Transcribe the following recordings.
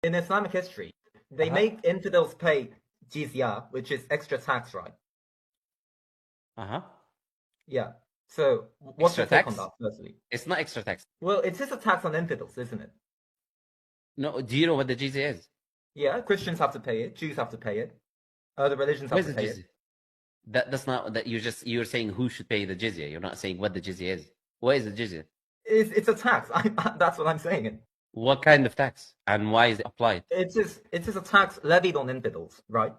In Islamic history, they make infidels pay jizya, which is extra tax, right? Yeah. So what's your take on that, firstly? It's not extra tax. Well, it's just a tax on infidels, isn't it? No, do you know what the jizya is? Yeah, Christians have to pay it, Jews have to pay it, other religions have to pay it. That's not that you're saying who should pay the jizya. You're not saying what the jizya is. What is the jizya? It's a tax. That's what I'm saying. What kind of tax and why is it applied? It's just a tax levied on infidels, right?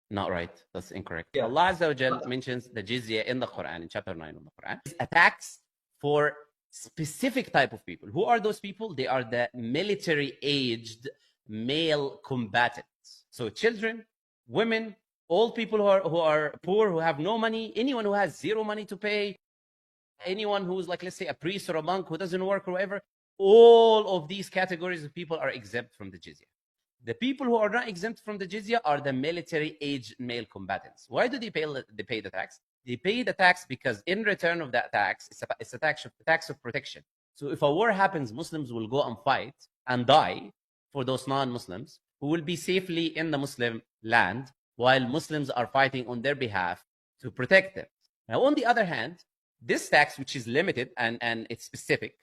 Not right. That's incorrect. Yeah. Allah Azza wa Jal mentions the jizya in the Quran, in chapter 9 of the Quran. It's a tax for specific type of people. Who are those people? They are the military-aged male combatants. So children, women, old people who are poor, who have no money, anyone who has zero money to pay, anyone who's like, let's say, a priest or a monk who doesn't work or whatever, all of these categories of people are exempt from the jizya. The people who are not exempt from the jizya are the military-aged male combatants. Why do they pay the tax? They pay the tax because in return of that tax, it's a tax of protection. So if a war happens, Muslims will go and fight and die for those non-Muslims who will be safely in the Muslim land while Muslims are fighting on their behalf to protect them. Now, on the other hand, this tax, which is limited and it's specific,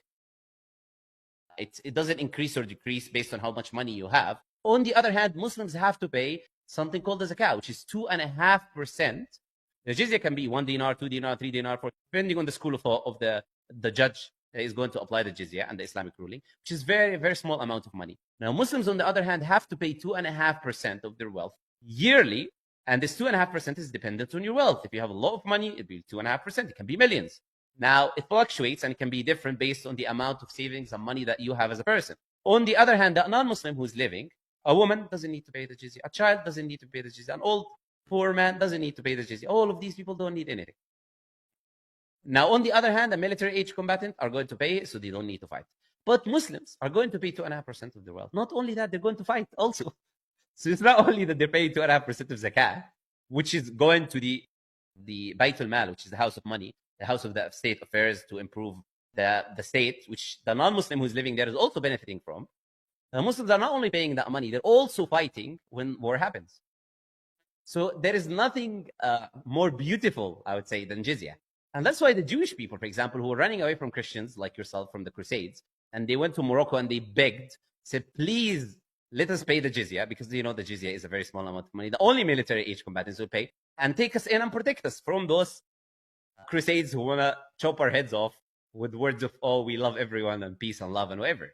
it doesn't increase or decrease based on how much money you have. On the other hand, Muslims have to pay something called the zakah, which is 2.5%. The jizya can be 1 dinar, 2 dinar, 3 dinar, 4, depending on the school of thought of the judge that is going to apply the jizya and the Islamic ruling, which is very, very small amount of money. Now, Muslims, on the other hand, have to pay 2.5% of their wealth yearly, and this 2.5% is dependent on your wealth. If you have a lot of money, it'll be 2.5%. It can be millions. Now, it fluctuates and it can be different based on the amount of savings and money that you have as a person. On the other hand, the non-Muslim who's living, a woman doesn't need to pay the jizya. A child doesn't need to pay the jizya. An old, poor man doesn't need to pay the jizya. All of these people don't need anything. Now, on the other hand, the military-age combatant are going to pay it, so they don't need to fight. But Muslims are going to pay 2.5% of their wealth. Not only that, they're going to fight also. So it's not only that they're paying 2.5% of zakah, which is going to the Baytul Mal, which is the house of money, the house of the state affairs to improve the state, which the non-Muslim who's living there is also benefiting from. The Muslims are not only paying that money, they're also fighting when war happens. So there is nothing more beautiful, I would say, than jizya. And that's why the Jewish people, for example, who were running away from Christians, like yourself, from the Crusades, and they went to Morocco and they begged, said, please, let us pay the jizya, because you know the jizya is a very small amount of money. The only military-age combatants will pay, and take us in and protect us from those Crusades who want to chop our heads off with words of, oh, we love everyone and peace and love and whatever.